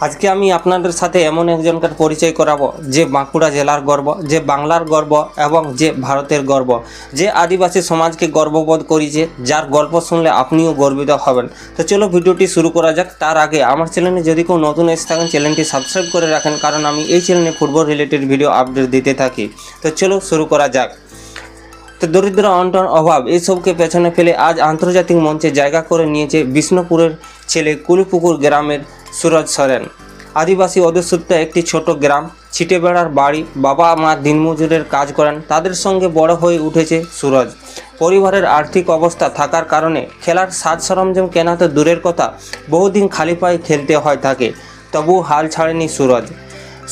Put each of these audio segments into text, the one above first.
আজকে আমি আপনাদের সাথে এমন একজনকার পরিচয় করাবো যে বাঁকুড়া জেলার গর্ব, যে বাংলার গর্ব এবং যে ভারতের গর্ব, যে আদিবাসী সমাজকে গর্ববোধ করিয়েছে, যার গল্প শুনলে আপনিও গর্বিত হবেন। তো চলো ভিডিওটি শুরু করা যাক। তার আগে আমার চ্যানেলে যদি কেউ নতুন এসে থাকেন চ্যানেলটি সাবস্ক্রাইব করে রাখেন, কারণ আমি এই চ্যানেলে ফুটবল রিলেটেড ভিডিও আপডেট দিতে থাকি। তো চলো শুরু করা যাক। তো দরিদ্র, অনটন, অভাব এসবকে পেছনে ফেলে আজ আন্তর্জাতিক মঞ্চে জায়গা করে নিয়েছে বিষ্ণুপুরের ছেলে কুলুপুকুর গ্রামের সুরজ সরেন। আদিবাসী অধ্যুষিত একটি ছোট গ্রাম, ছিটে বেড়ার বাড়ি, বাবা মা দিনমজুরের কাজ করেন, তাদের সঙ্গে বড় হয়ে উঠেছে সুরজ। পরিবারের আর্থিক অবস্থা থাকার কারণে খেলার সাজ সরঞ্জাম কেনা তো দূরের কথা, বহুদিন খালি পায়ে খেলতে হয় তাকে। তবু হাল ছাড়েনি সুরজ।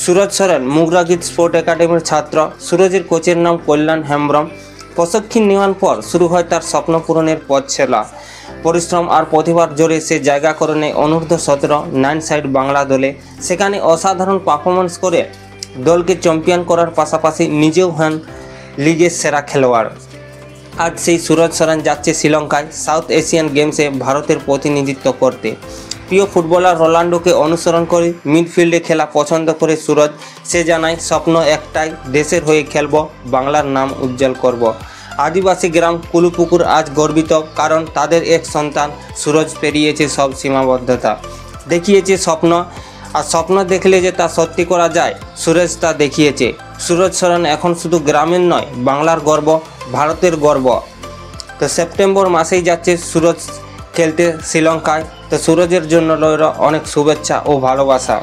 সুরজ সরেন মুগরাগীত স্পোর্ট একাডেমির ছাত্র। সুরজের কোচের নাম কল্যাণ হেমব্রম। প্রশিক্ষণ নেওয়ার পর শুরু হয় তার স্বপ্ন পূরণের পথ চলা। পরিশ্রম আর প্রতিভার জোরে সে জায়গা করে নেয় অনূর্ধ্ব-17 9 সাইড বাংলা দলে। সেখানে অসাধারণ পারফরমেন্স করে দলকে চ্যাম্পিয়ন করার পাশাপাশি নিজেও হন লিগের সেরা খেলোয়াড়। আজ সেই সুরজ সরেন যাচ্ছে শ্রীলঙ্কায় সাউথ এশিয়ান গেমসে ভারতের প্রতিনিধিত্ব করতে। প্রিয় ফুটবলার রোনাল্ডোকে অনুসরণ করে মিডফিল্ডে খেলা পছন্দ করে সুরজ। সে জানায় স্বপ্ন একটাই, দেশের হয়ে খেলব, বাংলার নাম উজ্জ্বল করব। আদিবাসী গ্রাম কুলুপুকুর আজ গর্বিত, কারণ তাদের এক সন্তান সুরজ পেরিয়েছে সব সীমাবদ্ধতা, দেখিয়েছে স্বপ্ন। আর স্বপ্ন দেখলে যে তা সত্যি করা যায়, সুরজ তা দেখিয়েছে। সুরজ সরেন এখন শুধু গ্রামের নয়, বাংলার গর্ব, ভারতের গর্ব। তো সেপ্টেম্বর মাসেই যাচ্ছে সুরজ খেলতে শ্রীলঙ্কায়। তো সুরজের জন্য রইল অনেক শুভেচ্ছা ও ভালোবাসা।